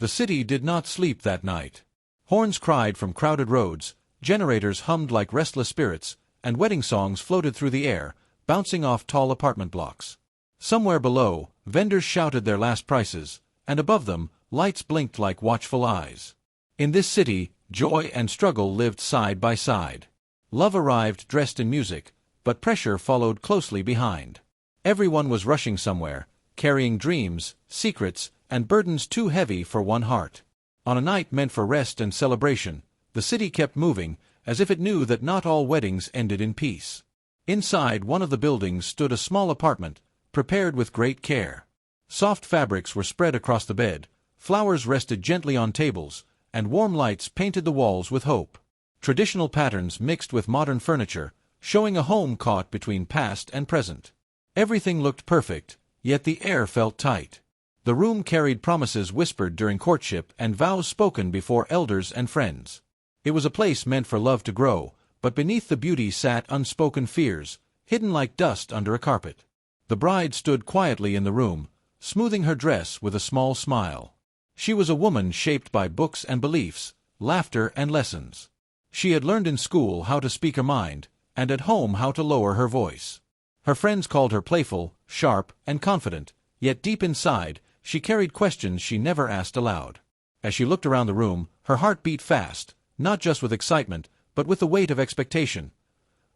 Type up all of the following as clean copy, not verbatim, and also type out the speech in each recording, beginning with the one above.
The city did not sleep that night. Horns cried from crowded roads, generators hummed like restless spirits, and wedding songs floated through the air, bouncing off tall apartment blocks. Somewhere below, vendors shouted their last prices, and above them, lights blinked like watchful eyes. In this city, joy and struggle lived side by side. Love arrived dressed in music, but pressure followed closely behind. Everyone was rushing somewhere, carrying dreams, secrets, and burdens too heavy for one heart. On a night meant for rest and celebration, the city kept moving, as if it knew that not all weddings ended in peace. Inside one of the buildings stood a small apartment, prepared with great care. Soft fabrics were spread across the bed, flowers rested gently on tables, and warm lights painted the walls with hope. Traditional patterns mixed with modern furniture, showing a home caught between past and present. Everything looked perfect, yet the air felt tight. The room carried promises whispered during courtship and vows spoken before elders and friends. It was a place meant for love to grow, but beneath the beauty sat unspoken fears, hidden like dust under a carpet. The bride stood quietly in the room, smoothing her dress with a small smile. She was a woman shaped by books and beliefs, laughter and lessons. She had learned in school how to speak her mind, and at home how to lower her voice. Her friends called her playful, sharp, and confident, yet deep inside, she carried questions she never asked aloud. As she looked around the room, her heart beat fast, not just with excitement, but with the weight of expectation.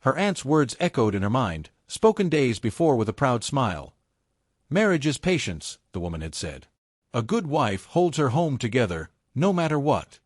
Her aunt's words echoed in her mind, spoken days before with a proud smile. "Marriage is patience," the woman had said. "A good wife holds her home together, no matter what."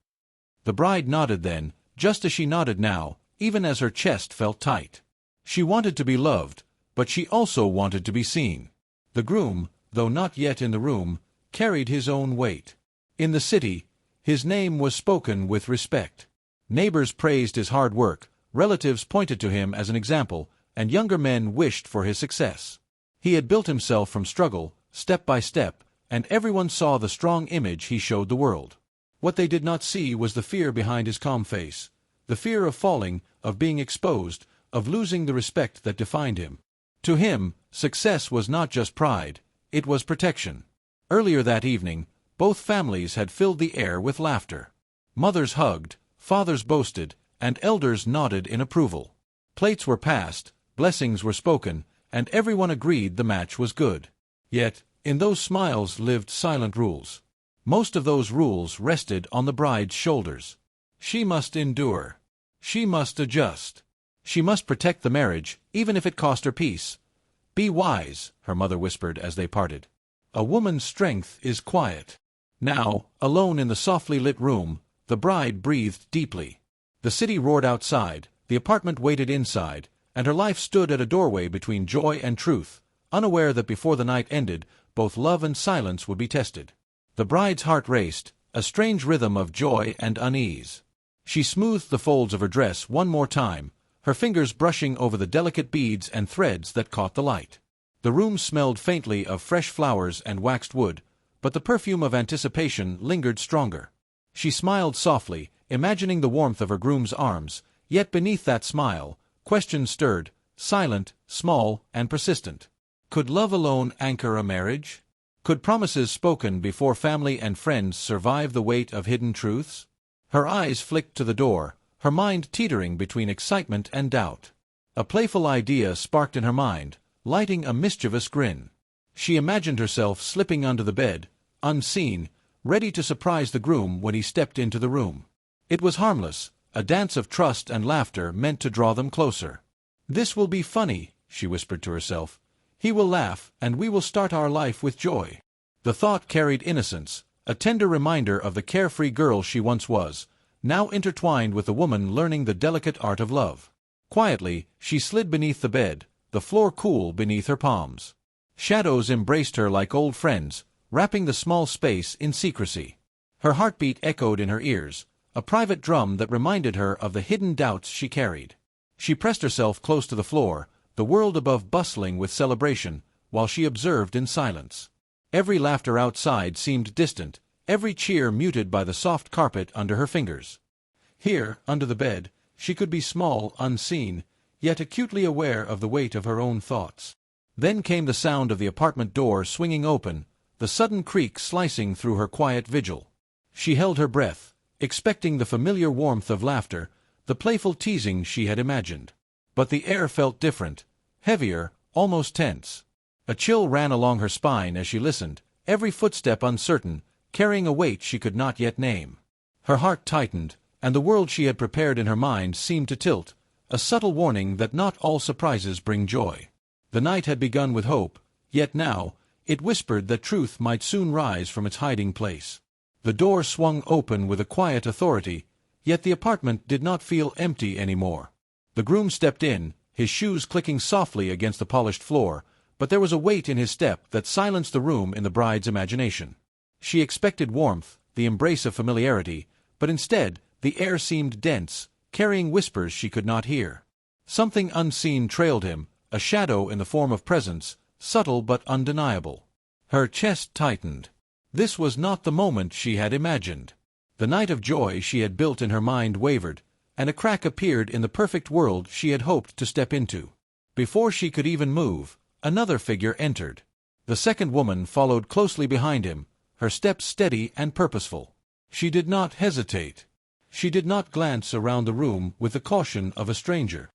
The bride nodded then, just as she nodded now, even as her chest felt tight. She wanted to be loved, but she also wanted to be seen. The groom, though not yet in the room, carried his own weight. In the city, his name was spoken with respect. Neighbors praised his hard work, relatives pointed to him as an example, and younger men wished for his success. He had built himself from struggle, step by step, and everyone saw the strong image he showed the world. What they did not see was the fear behind his calm face, the fear of falling, of being exposed, of losing the respect that defined him. To him, success was not just pride, it was protection. Earlier that evening, both families had filled the air with laughter. Mothers hugged, fathers boasted, and elders nodded in approval. Plates were passed, blessings were spoken, and everyone agreed the match was good. Yet, in those smiles lived silent rules. Most of those rules rested on the bride's shoulders. She must endure. She must adjust. She must protect the marriage, even if it cost her peace. "Be wise," her mother whispered as they parted. "A woman's strength is quiet." Now, alone in the softly lit room, the bride breathed deeply. The city roared outside, the apartment waited inside, and her life stood at a doorway between joy and truth, unaware that before the night ended, both love and silence would be tested. The bride's heart raced, a strange rhythm of joy and unease. She smoothed the folds of her dress one more time, her fingers brushing over the delicate beads and threads that caught the light. The room smelled faintly of fresh flowers and waxed wood, but the perfume of anticipation lingered stronger. She smiled softly, imagining the warmth of her groom's arms, yet beneath that smile, questions stirred, silent, small, and persistent. Could love alone anchor a marriage? Could promises spoken before family and friends survive the weight of hidden truths? Her eyes flicked to the door, her mind teetering between excitement and doubt. A playful idea sparked in her mind, lighting a mischievous grin. She imagined herself slipping under the bed, unseen, ready to surprise the groom when he stepped into the room. It was harmless, a dance of trust and laughter meant to draw them closer. "This will be funny," she whispered to herself. "He will laugh, and we will start our life with joy." The thought carried innocence, a tender reminder of the carefree girl she once was, now intertwined with the woman learning the delicate art of love. Quietly, she slid beneath the bed, the floor cool beneath her palms. Shadows embraced her like old friends, wrapping the small space in secrecy. Her heartbeat echoed in her ears, a private drum that reminded her of the hidden doubts she carried. She pressed herself close to the floor, the world above bustling with celebration, while she observed in silence. Every laughter outside seemed distant, every cheer muted by the soft carpet under her fingers. Here, under the bed, she could be small, unseen, yet acutely aware of the weight of her own thoughts. Then came the sound of the apartment door swinging open, the sudden creak slicing through her quiet vigil. She held her breath, expecting the familiar warmth of laughter, the playful teasing she had imagined. But the air felt different, heavier, almost tense. A chill ran along her spine as she listened, every footstep uncertain, carrying a weight she could not yet name. Her heart tightened, and the world she had prepared in her mind seemed to tilt, a subtle warning that not all surprises bring joy. The night had begun with hope, yet now, it whispered that truth might soon rise from its hiding place. The door swung open with a quiet authority, yet the apartment did not feel empty anymore. The groom stepped in, his shoes clicking softly against the polished floor, but there was a weight in his step that silenced the room in the bride's imagination. She expected warmth, the embrace of familiarity, but instead, the air seemed dense, carrying whispers she could not hear. Something unseen trailed him, a shadow in the form of presence, subtle but undeniable. Her chest tightened. This was not the moment she had imagined. The night of joy she had built in her mind wavered, and a crack appeared in the perfect world she had hoped to step into. Before she could even move, another figure entered. The second woman followed closely behind him, her steps steady and purposeful. She did not hesitate. She did not glance around the room with the caution of a stranger.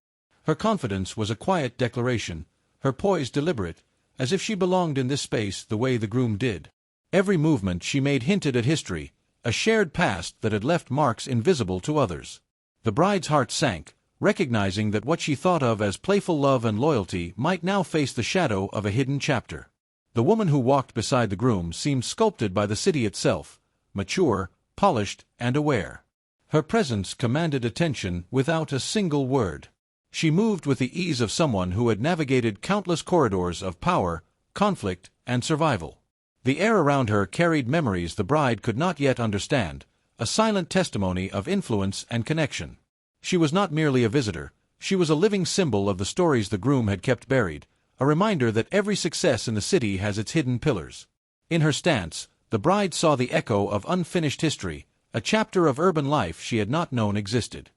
Her confidence was a quiet declaration, her poise deliberate, as if she belonged in this space the way the groom did. Every movement she made hinted at history, a shared past that had left marks invisible to others. The bride's heart sank, recognizing that what she thought of as playful love and loyalty might now face the shadow of a hidden chapter. The woman who walked beside the groom seemed sculpted by the city itself, mature, polished, and aware. Her presence commanded attention without a single word. She moved with the ease of someone who had navigated countless corridors of power, conflict, and survival. The air around her carried memories the bride could not yet understand, a silent testimony of influence and connection. She was not merely a visitor, she was a living symbol of the stories the groom had kept buried, a reminder that every success in the city has its hidden pillars. In her stance, the bride saw the echo of unfinished history, a chapter of urban life she had not known existed.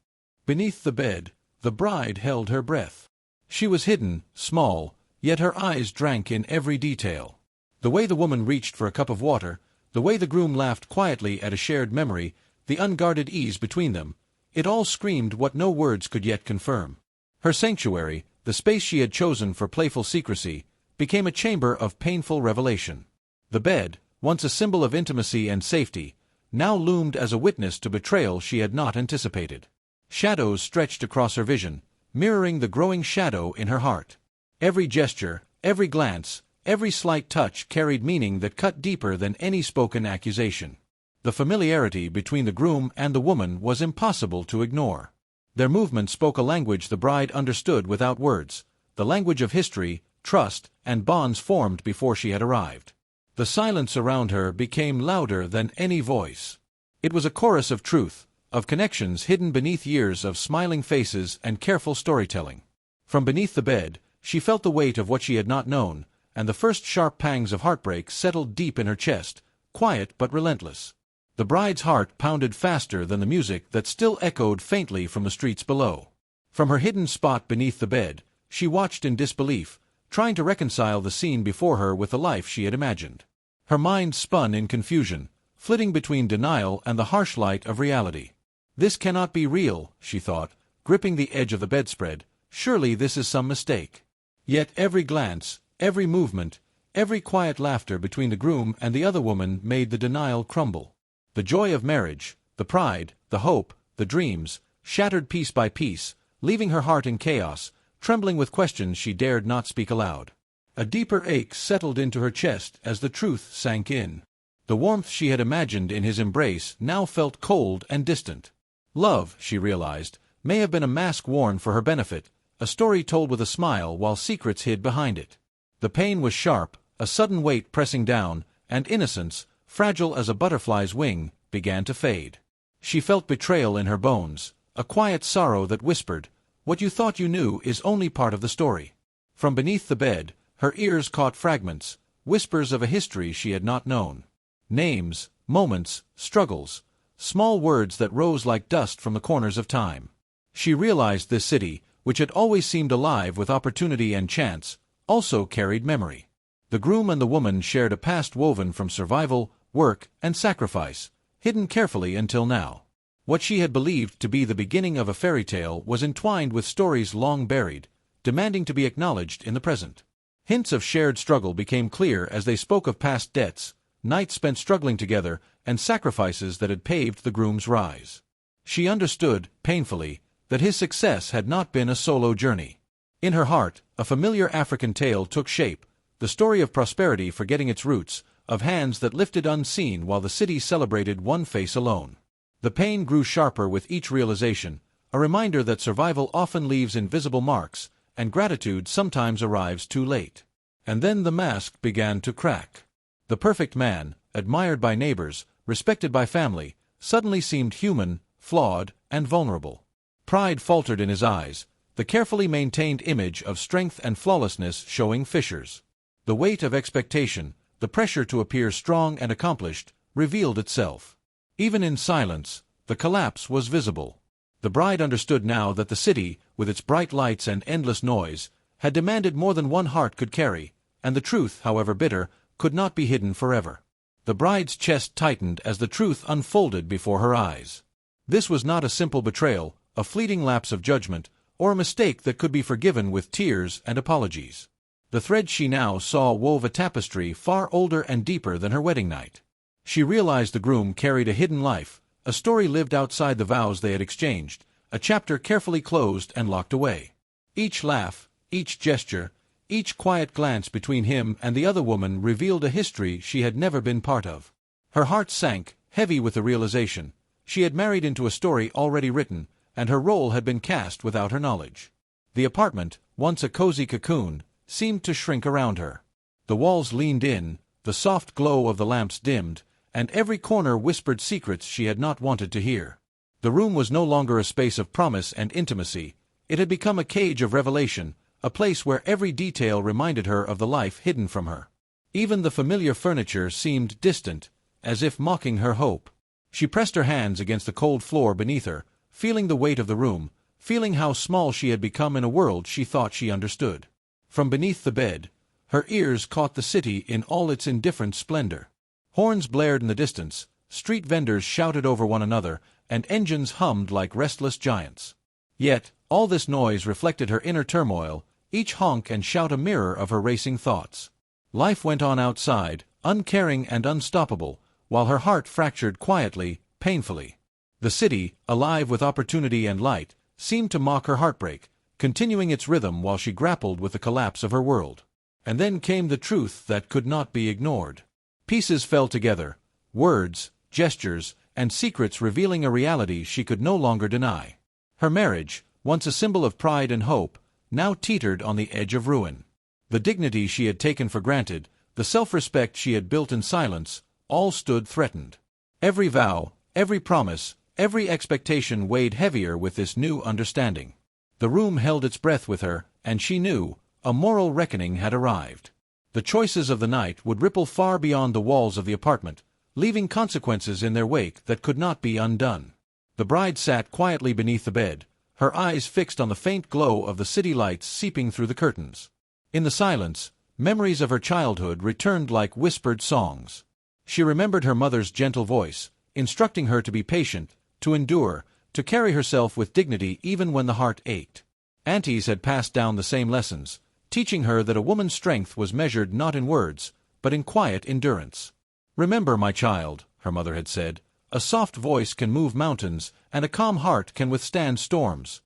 Beneath the bed, the bride held her breath. She was hidden, small, yet her eyes drank in every detail. The way the woman reached for a cup of water, the way the groom laughed quietly at a shared memory, the unguarded ease between them, it all screamed what no words could yet confirm. Her sanctuary, the space she had chosen for playful secrecy, became a chamber of painful revelation. The bed, once a symbol of intimacy and safety, now loomed as a witness to betrayal she had not anticipated. Shadows stretched across her vision, mirroring the growing shadow in her heart. Every gesture, every glance, every slight touch carried meaning that cut deeper than any spoken accusation. The familiarity between the groom and the woman was impossible to ignore. Their movements spoke a language the bride understood without words, the language of history, trust, and bonds formed before she had arrived. The silence around her became louder than any voice. It was a chorus of truth, of connections hidden beneath years of smiling faces and careful storytelling. From beneath the bed, she felt the weight of what she had not known, and the first sharp pangs of heartbreak settled deep in her chest, quiet but relentless. The bride's heart pounded faster than the music that still echoed faintly from the streets below. From her hidden spot beneath the bed, she watched in disbelief, trying to reconcile the scene before her with the life she had imagined. Her mind spun in confusion, flitting between denial and the harsh light of reality. This cannot be real, she thought, gripping the edge of the bedspread. Surely this is some mistake. Yet every glance, every movement, every quiet laughter between the groom and the other woman made the denial crumble. The joy of marriage, the pride, the hope, the dreams, shattered piece by piece, leaving her heart in chaos, trembling with questions she dared not speak aloud. A deeper ache settled into her chest as the truth sank in. The warmth she had imagined in his embrace now felt cold and distant. Love, she realized, may have been a mask worn for her benefit, a story told with a smile while secrets hid behind it. The pain was sharp, a sudden weight pressing down, and innocence, fragile as a butterfly's wing, began to fade. She felt betrayal in her bones, a quiet sorrow that whispered, "What you thought you knew is only part of the story." From beneath the bed, her ears caught fragments, whispers of a history she had not known. Names, moments, struggles, small words that rose like dust from the corners of time. She realized this city, which had always seemed alive with opportunity and chance, also carried memory. The groom and the woman shared a past woven from survival, work, and sacrifice, hidden carefully until now. What she had believed to be the beginning of a fairy tale was entwined with stories long buried, demanding to be acknowledged in the present. Hints of shared struggle became clear as they spoke of past debts, nights spent struggling together, and sacrifices that had paved the groom's rise. She understood, painfully, that his success had not been a solo journey. In her heart, a familiar African tale took shape, the story of prosperity forgetting its roots, of hands that lifted unseen while the city celebrated one face alone. The pain grew sharper with each realization, a reminder that survival often leaves invisible marks, and gratitude sometimes arrives too late. And then the mask began to crack. The perfect man, admired by neighbors, respected by family, suddenly seemed human, flawed, and vulnerable. Pride faltered in his eyes, the carefully maintained image of strength and flawlessness showing fissures. The weight of expectation, the pressure to appear strong and accomplished, revealed itself. Even in silence, the collapse was visible. The bride understood now that the city, with its bright lights and endless noise, had demanded more than one heart could carry, and the truth, however bitter, could not be hidden forever. The bride's chest tightened as the truth unfolded before her eyes. This was not a simple betrayal, a fleeting lapse of judgment, or a mistake that could be forgiven with tears and apologies. The thread she now saw wove a tapestry far older and deeper than her wedding night. She realized the groom carried a hidden life, a story lived outside the vows they had exchanged, a chapter carefully closed and locked away. Each laugh, each gesture, each quiet glance between him and the other woman revealed a history she had never been part of. Her heart sank, heavy with the realization. She had married into a story already written, and her role had been cast without her knowledge. The apartment, once a cozy cocoon, seemed to shrink around her. The walls leaned in, the soft glow of the lamps dimmed, and every corner whispered secrets she had not wanted to hear. The room was no longer a space of promise and intimacy. It had become a cage of revelation, a place where every detail reminded her of the life hidden from her. Even the familiar furniture seemed distant, as if mocking her hope. She pressed her hands against the cold floor beneath her, feeling the weight of the room, feeling how small she had become in a world she thought she understood. From beneath the bed, her ears caught the city in all its indifferent splendor. Horns blared in the distance, street vendors shouted over one another, and engines hummed like restless giants. Yet, all this noise reflected her inner turmoil, each honk and shout a mirror of her racing thoughts. Life went on outside, uncaring and unstoppable, while her heart fractured quietly, painfully. The city, alive with opportunity and light, seemed to mock her heartbreak, continuing its rhythm while she grappled with the collapse of her world. And then came the truth that could not be ignored. Pieces fell together, words, gestures, and secrets revealing a reality she could no longer deny. Her marriage, once a symbol of pride and hope, now teetered on the edge of ruin. The dignity she had taken for granted, the self-respect she had built in silence, all stood threatened. Every vow, every promise, every expectation weighed heavier with this new understanding. The room held its breath with her, and she knew, a moral reckoning had arrived. The choices of the night would ripple far beyond the walls of the apartment, leaving consequences in their wake that could not be undone. The bride sat quietly beneath the bed, her eyes fixed on the faint glow of the city lights seeping through the curtains. In the silence, memories of her childhood returned like whispered songs. She remembered her mother's gentle voice, instructing her to be patient, to endure, to carry herself with dignity even when the heart ached. Aunties had passed down the same lessons, teaching her that a woman's strength was measured not in words, but in quiet endurance. "Remember, my child," her mother had said, "a soft voice can move mountains, and a calm heart can withstand storms."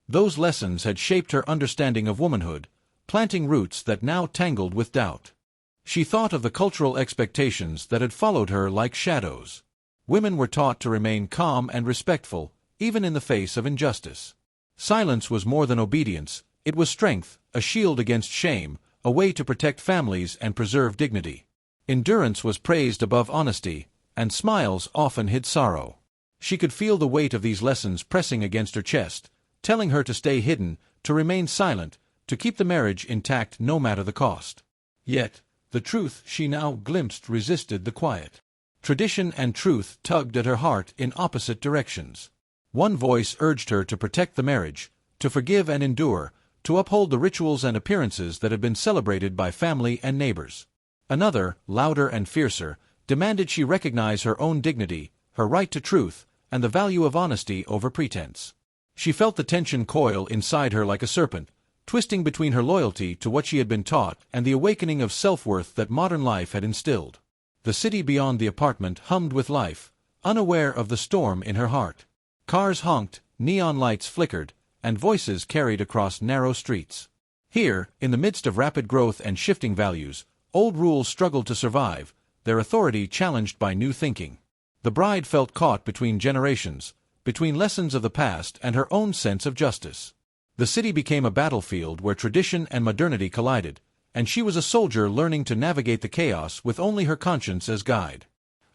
Those lessons had shaped her understanding of womanhood, planting roots that now tangled with doubt. She thought of the cultural expectations that had followed her like shadows. Women were taught to remain calm and respectful, even in the face of injustice. Silence was more than obedience, it was strength, a shield against shame, a way to protect families and preserve dignity. Endurance was praised above honesty, and smiles often hid sorrow. She could feel the weight of these lessons pressing against her chest, telling her to stay hidden, to remain silent, to keep the marriage intact no matter the cost. Yet, the truth she now glimpsed resisted the quiet. Tradition and truth tugged at her heart in opposite directions. One voice urged her to protect the marriage, to forgive and endure, to uphold the rituals and appearances that had been celebrated by family and neighbors. Another, louder and fiercer, demanded she recognize her own dignity, her right to truth, and the value of honesty over pretense. She felt the tension coil inside her like a serpent, twisting between her loyalty to what she had been taught and the awakening of self-worth that modern life had instilled. The city beyond the apartment hummed with life, unaware of the storm in her heart. Cars honked, neon lights flickered, and voices carried across narrow streets. Here, in the midst of rapid growth and shifting values, old rules struggled to survive, their authority challenged by new thinking. The bride felt caught between generations, between lessons of the past and her own sense of justice. The city became a battlefield where tradition and modernity collided, and she was a soldier learning to navigate the chaos with only her conscience as guide.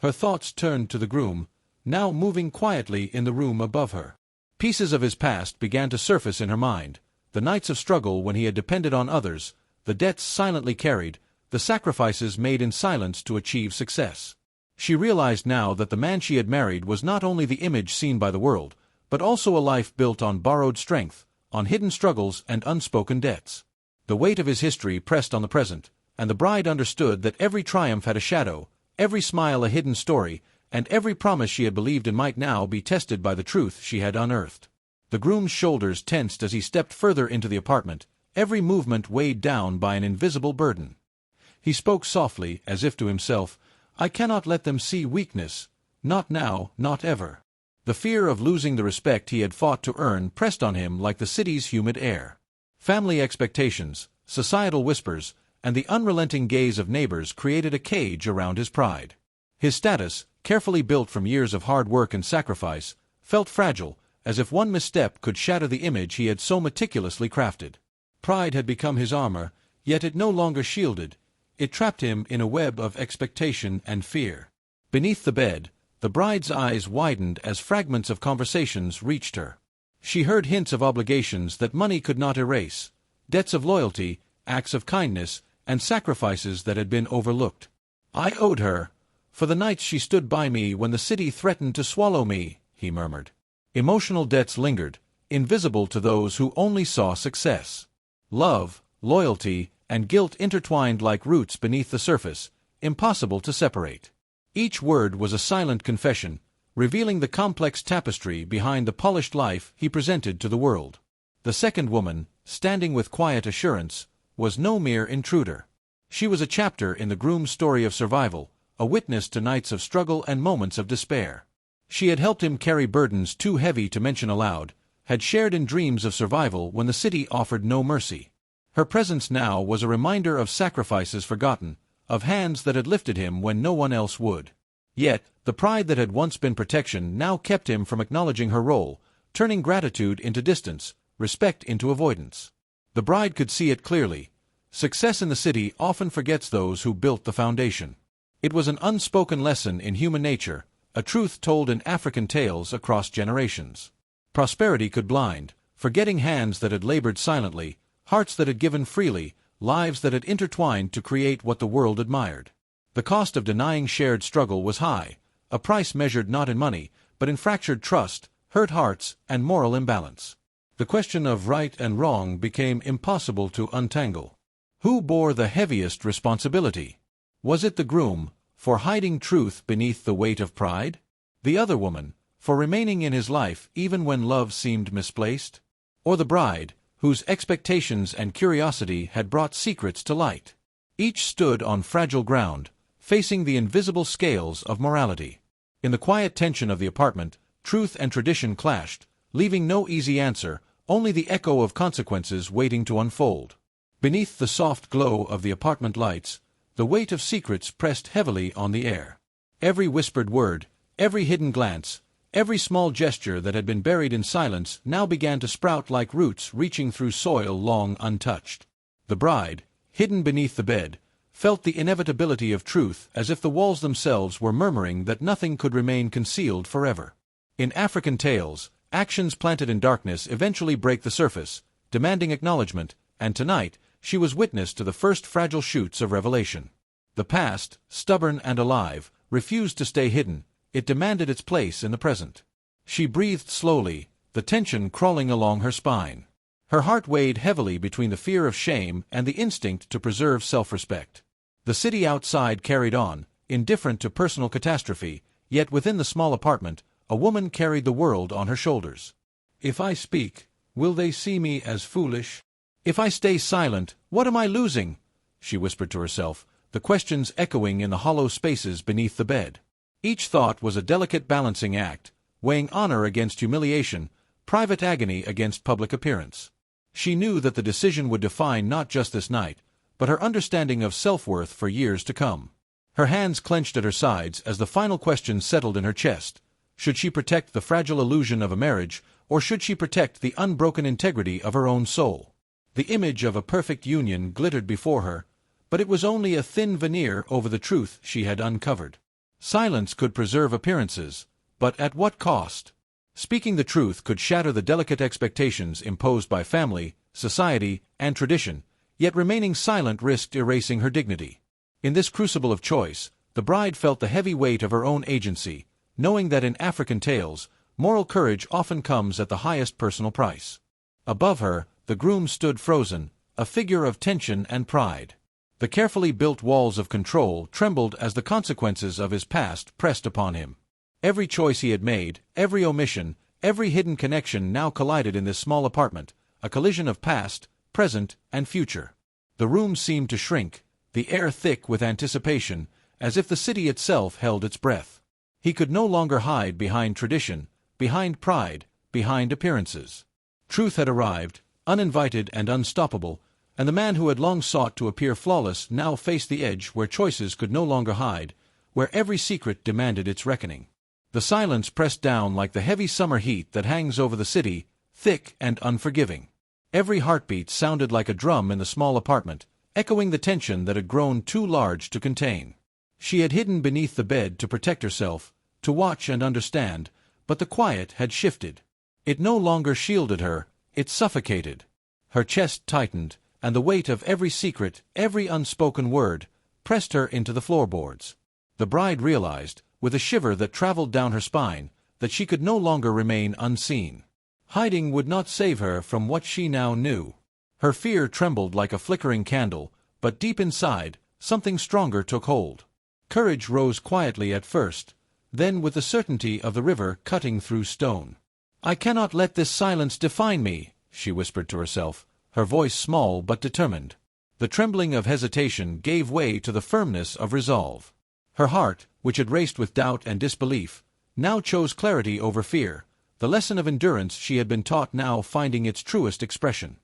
Her thoughts turned to the groom, now moving quietly in the room above her. Pieces of his past began to surface in her mind, the nights of struggle when he had depended on others, the debts silently carried, the sacrifices made in silence to achieve success. She realized now that the man she had married was not only the image seen by the world, but also a life built on borrowed strength, on hidden struggles and unspoken debts. The weight of his history pressed on the present, and the bride understood that every triumph had a shadow, every smile a hidden story, and every promise she had believed in might now be tested by the truth she had unearthed. The groom's shoulders tensed as he stepped further into the apartment, every movement weighed down by an invisible burden. He spoke softly, as if to himself, "I cannot let them see weakness, not now, not ever." The fear of losing the respect he had fought to earn pressed on him like the city's humid air. Family expectations, societal whispers, and the unrelenting gaze of neighbors created a cage around his pride. His status, carefully built from years of hard work and sacrifice, felt fragile, as if one misstep could shatter the image he had so meticulously crafted. Pride had become his armor, yet it no longer shielded. It trapped him in a web of expectation and fear. Beneath the bed, the bride's eyes widened as fragments of conversations reached her. She heard hints of obligations that money could not erase, debts of loyalty, acts of kindness, and sacrifices that had been overlooked. "I owed her, for the nights she stood by me when the city threatened to swallow me," he murmured. Emotional debts lingered, invisible to those who only saw success. Love, loyalty, and guilt intertwined like roots beneath the surface, impossible to separate. Each word was a silent confession, revealing the complex tapestry behind the polished life he presented to the world. The second woman, standing with quiet assurance, was no mere intruder. She was a chapter in the groom's story of survival, a witness to nights of struggle and moments of despair. She had helped him carry burdens too heavy to mention aloud, had shared in dreams of survival when the city offered no mercy. Her presence now was a reminder of sacrifices forgotten, of hands that had lifted him when no one else would. Yet, the pride that had once been protection now kept him from acknowledging her role, turning gratitude into distance, respect into avoidance. The bride could see it clearly. Success in the city often forgets those who built the foundation. It was an unspoken lesson in human nature, a truth told in African tales across generations. Prosperity could blind, forgetting hands that had labored silently, hearts that had given freely, lives that had intertwined to create what the world admired. The cost of denying shared struggle was high, a price measured not in money, but in fractured trust, hurt hearts, and moral imbalance. The question of right and wrong became impossible to untangle. Who bore the heaviest responsibility? Was it the groom, for hiding truth beneath the weight of pride? The other woman, for remaining in his life even when love seemed misplaced? Or the bride, whose expectations and curiosity had brought secrets to light? Each stood on fragile ground, facing the invisible scales of morality. In the quiet tension of the apartment, truth and tradition clashed, leaving no easy answer, only the echo of consequences waiting to unfold. Beneath the soft glow of the apartment lights, the weight of secrets pressed heavily on the air. Every whispered word, every hidden glance, every small gesture that had been buried in silence now began to sprout like roots reaching through soil long untouched. The bride, hidden beneath the bed, felt the inevitability of truth as if the walls themselves were murmuring that nothing could remain concealed forever. In African tales, actions planted in darkness eventually break the surface, demanding acknowledgement, and tonight, she was witness to the first fragile shoots of revelation. The past, stubborn and alive, refused to stay hidden. It demanded its place in the present. She breathed slowly, the tension crawling along her spine. Her heart weighed heavily between the fear of shame and the instinct to preserve self-respect. The city outside carried on, indifferent to personal catastrophe, Yet within the small apartment, a woman carried the world on her shoulders. "If I speak, will they see me as foolish? If I stay silent, what am I losing?" she whispered to herself, the questions echoing in the hollow spaces beneath the bed. Each thought was a delicate balancing act, weighing honor against humiliation, private agony against public appearance. She knew that the decision would define not just this night, but her understanding of self-worth for years to come. Her hands clenched at her sides as the final question settled in her chest. Should she protect the fragile illusion of a marriage, or should she protect the unbroken integrity of her own soul? The image of a perfect union glittered before her, but it was only a thin veneer over the truth she had uncovered. Silence could preserve appearances, but at what cost? Speaking the truth could shatter the delicate expectations imposed by family, society, and tradition, yet remaining silent risked erasing her dignity. In this crucible of choice, the bride felt the heavy weight of her own agency, knowing that in African tales, moral courage often comes at the highest personal price. Above her, the groom stood frozen, a figure of tension and pride. The carefully built walls of control trembled as the consequences of his past pressed upon him. Every choice he had made, every omission, every hidden connection now collided in this small apartment, a collision of past, present, and future. The room seemed to shrink, the air thick with anticipation, as if the city itself held its breath. He could no longer hide behind tradition, behind pride, behind appearances. Truth had arrived, uninvited and unstoppable, and the man who had long sought to appear flawless now faced the edge where choices could no longer hide, where every secret demanded its reckoning. The silence pressed down like the heavy summer heat that hangs over the city, thick and unforgiving. Every heartbeat sounded like a drum in the small apartment, echoing the tension that had grown too large to contain. She had hidden beneath the bed to protect herself, to watch and understand, but the quiet had shifted. It no longer shielded her, it suffocated. Her chest tightened, and the weight of every secret, every unspoken word, pressed her into the floorboards. The bride realized, with a shiver that traveled down her spine, that she could no longer remain unseen. Hiding would not save her from what she now knew. Her fear trembled like a flickering candle, but deep inside, something stronger took hold. Courage rose quietly at first, then with the certainty of the river cutting through stone. "I cannot let this silence define me," she whispered to herself, her voice small but determined. The trembling of hesitation gave way to the firmness of resolve. Her heart, which had raced with doubt and disbelief, now chose clarity over fear, the lesson of endurance she had been taught now finding its truest expression.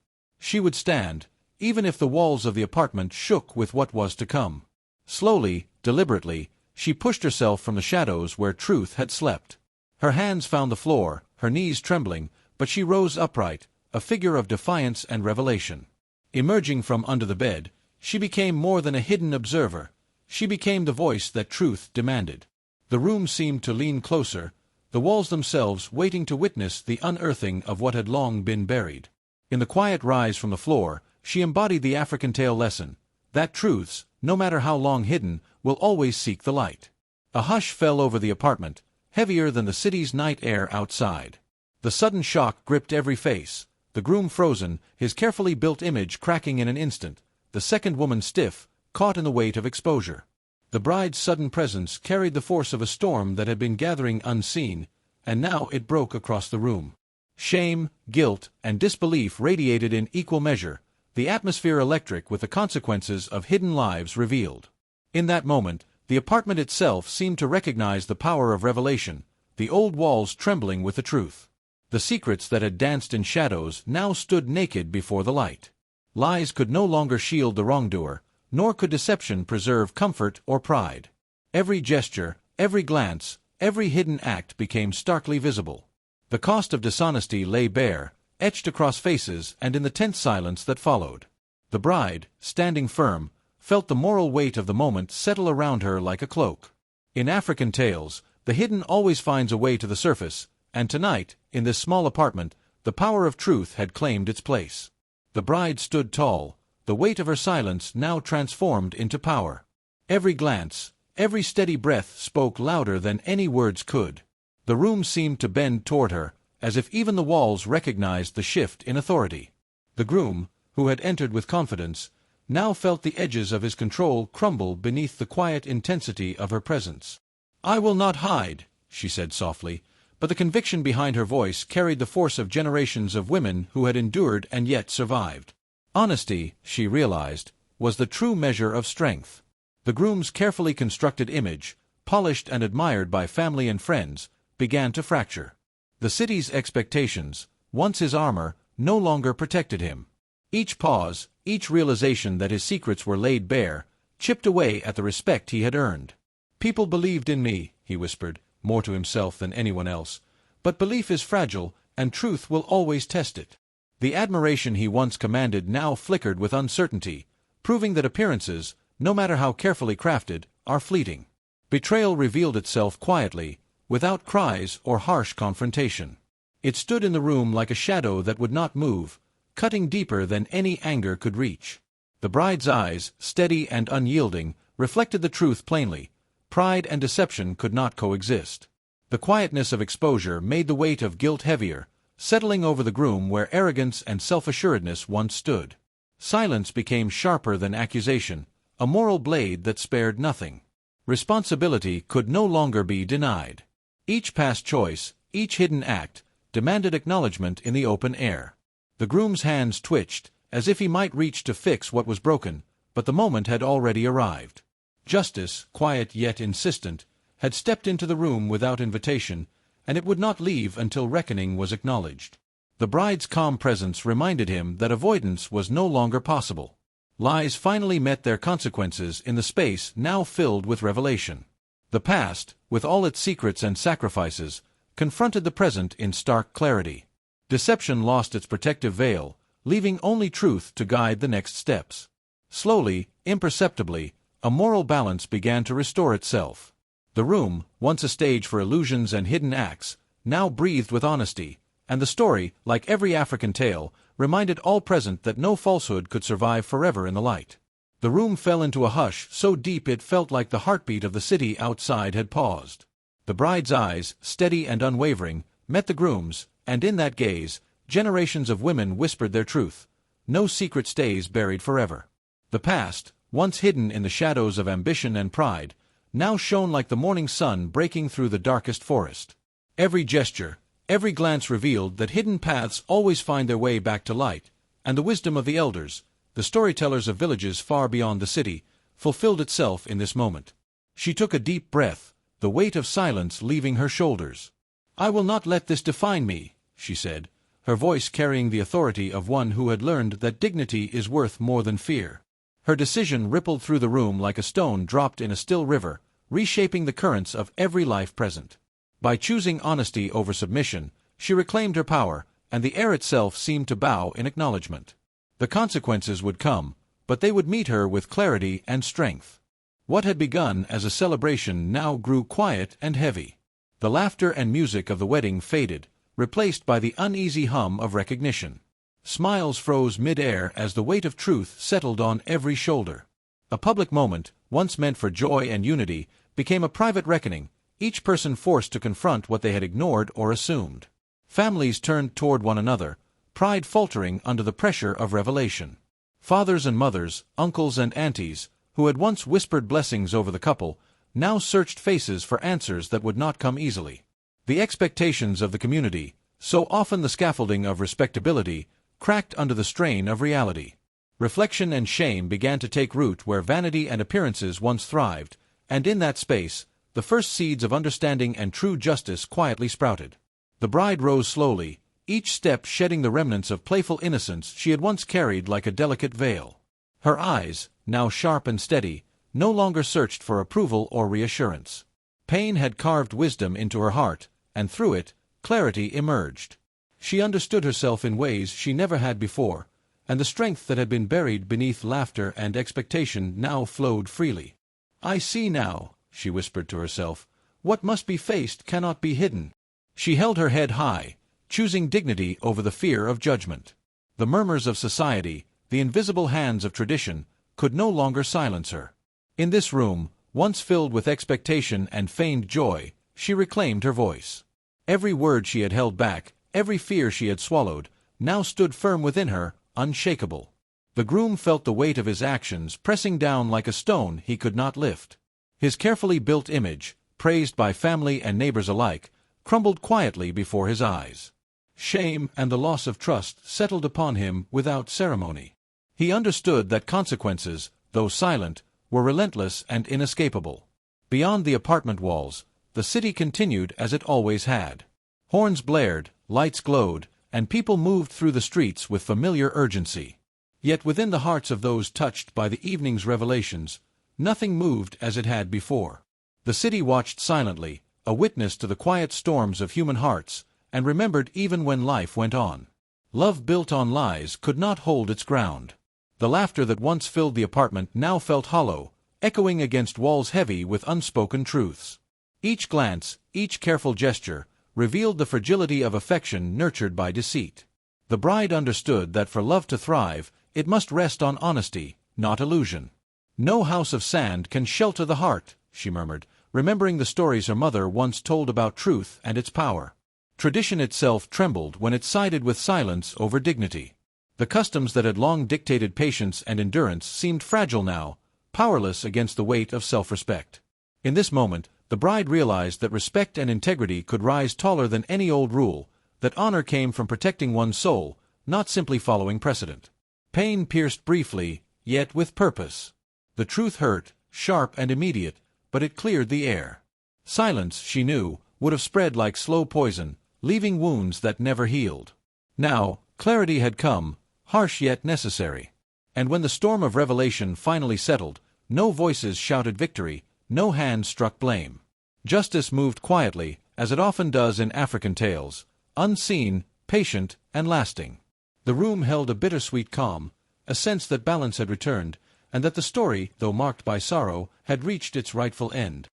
She would stand, even if the walls of the apartment shook with what was to come. Slowly, deliberately, she pushed herself from the shadows where truth had slept. Her hands found the floor, her knees trembling, but she rose upright, a figure of defiance and revelation. Emerging from under the bed, she became more than a hidden observer. She became the voice that truth demanded. The room seemed to lean closer, the walls themselves waiting to witness the unearthing of what had long been buried. In the quiet rise from the floor, she embodied the African tale lesson, that truths, no matter how long hidden, will always seek the light. A hush fell over the apartment, heavier than the city's night air outside. The sudden shock gripped every face, the groom frozen, his carefully built image cracking in an instant, the second woman stiff, caught in the weight of exposure. The bride's sudden presence carried the force of a storm that had been gathering unseen, and now it broke across the room. Shame, guilt, and disbelief radiated in equal measure, the atmosphere electric with the consequences of hidden lives revealed. In that moment, the apartment itself seemed to recognize the power of revelation, the old walls trembling with the truth. The secrets that had danced in shadows now stood naked before the light. Lies could no longer shield the wrongdoer, nor could deception preserve comfort or pride. Every gesture, every glance, every hidden act became starkly visible. The cost of dishonesty lay bare, etched across faces and in the tense silence that followed. The bride, standing firm, felt the moral weight of the moment settle around her like a cloak. In African tales, the hidden always finds a way to the surface, and tonight, in this small apartment, the power of truth had claimed its place. The bride stood tall, the weight of her silence now transformed into power. Every glance, every steady breath spoke louder than any words could. The room seemed to bend toward her, as if even the walls recognized the shift in authority. The groom, who had entered with confidence, now felt the edges of his control crumble beneath the quiet intensity of her presence. "I will not hide," she said softly, but the conviction behind her voice carried the force of generations of women who had endured and yet survived. Honesty, she realized, was the true measure of strength. The groom's carefully constructed image, polished and admired by family and friends, began to fracture. The city's expectations, once his armor, no longer protected him. Each pause, each realization that his secrets were laid bare, chipped away at the respect he had earned. "People believed in me," he whispered, more to himself than anyone else, "but belief is fragile, and truth will always test it." The admiration he once commanded now flickered with uncertainty, proving that appearances, no matter how carefully crafted, are fleeting. Betrayal revealed itself quietly, without cries or harsh confrontation. It stood in the room like a shadow that would not move, cutting deeper than any anger could reach. The bride's eyes, steady and unyielding, reflected the truth plainly. Pride and deception could not coexist. The quietness of exposure made the weight of guilt heavier, settling over the groom where arrogance and self-assuredness once stood. Silence became sharper than accusation, a moral blade that spared nothing. Responsibility could no longer be denied. Each past choice, each hidden act, demanded acknowledgement in the open air. The groom's hands twitched, as if he might reach to fix what was broken, but the moment had already arrived. Justice, quiet yet insistent, had stepped into the room without invitation, and it would not leave until reckoning was acknowledged. The bride's calm presence reminded him that avoidance was no longer possible. Lies finally met their consequences in the space now filled with revelation. The past, with all its secrets and sacrifices, confronted the present in stark clarity. Deception lost its protective veil, leaving only truth to guide the next steps. Slowly, imperceptibly, a moral balance began to restore itself. The room, once a stage for illusions and hidden acts, now breathed with honesty, and the story, like every African tale, reminded all present that no falsehood could survive forever in the light. The room fell into a hush so deep it felt like the heartbeat of the city outside had paused. The bride's eyes, steady and unwavering, met the groom's, and in that gaze, generations of women whispered their truth. No secret stays buried forever. The past, once hidden in the shadows of ambition and pride, now shone like the morning sun breaking through the darkest forest. Every gesture, every glance revealed that hidden paths always find their way back to light, and the wisdom of the elders, the storytellers of villages far beyond the city, fulfilled itself in this moment. She took a deep breath, the weight of silence leaving her shoulders. "I will not let this define me," she said, her voice carrying the authority of one who had learned that dignity is worth more than fear. Her decision rippled through the room like a stone dropped in a still river, reshaping the currents of every life present. By choosing honesty over submission, she reclaimed her power, and the air itself seemed to bow in acknowledgement. The consequences would come, but they would meet her with clarity and strength. What had begun as a celebration now grew quiet and heavy. The laughter and music of the wedding faded, replaced by the uneasy hum of recognition. Smiles froze mid-air as the weight of truth settled on every shoulder. A public moment, once meant for joy and unity, became a private reckoning, each person forced to confront what they had ignored or assumed. Families turned toward one another, pride faltering under the pressure of revelation. Fathers and mothers, uncles and aunties, who had once whispered blessings over the couple, now searched faces for answers that would not come easily. The expectations of the community, so often the scaffolding of respectability, cracked under the strain of reality. Reflection and shame began to take root where vanity and appearances once thrived, and in that space, the first seeds of understanding and true justice quietly sprouted. The bride rose slowly, each step shedding the remnants of playful innocence she had once carried like a delicate veil. Her eyes, now sharp and steady, no longer searched for approval or reassurance. Pain had carved wisdom into her heart, and through it, clarity emerged. She understood herself in ways she never had before, and the strength that had been buried beneath laughter and expectation now flowed freely. "I see now," she whispered to herself, "what must be faced cannot be hidden." She held her head high, choosing dignity over the fear of judgment. The murmurs of society, the invisible hands of tradition, could no longer silence her. In this room, once filled with expectation and feigned joy, she reclaimed her voice. Every word she had held back, every fear she had swallowed, now stood firm within her, unshakable. The groom felt the weight of his actions pressing down like a stone he could not lift. His carefully built image, praised by family and neighbors alike, crumbled quietly before his eyes. Shame and the loss of trust settled upon him without ceremony. He understood that consequences, though silent, were relentless and inescapable. Beyond the apartment walls, the city continued as it always had. Horns blared, lights glowed, and people moved through the streets with familiar urgency. Yet within the hearts of those touched by the evening's revelations, nothing moved as it had before. The city watched silently, a witness to the quiet storms of human hearts, and remembered even when life went on. Love built on lies could not hold its ground. The laughter that once filled the apartment now felt hollow, echoing against walls heavy with unspoken truths. Each glance, each careful gesture, revealed the fragility of affection nurtured by deceit. The bride understood that for love to thrive, it must rest on honesty, not illusion. "No house of sand can shelter the heart," she murmured, remembering the stories her mother once told about truth and its power. Tradition itself trembled when it sided with silence over dignity. The customs that had long dictated patience and endurance seemed fragile now, powerless against the weight of self-respect. In this moment, the bride realized that respect and integrity could rise taller than any old rule, that honor came from protecting one's soul, not simply following precedent. Pain pierced briefly, yet with purpose. The truth hurt, sharp and immediate, but it cleared the air. Silence, she knew, would have spread like slow poison, leaving wounds that never healed. Now, clarity had come, harsh yet necessary. And when the storm of revelation finally settled, no voices shouted victory, no hands struck blame. Justice moved quietly, as it often does in African tales, unseen, patient, and lasting. The room held a bittersweet calm, a sense that balance had returned, and that the story, though marked by sorrow, had reached its rightful end.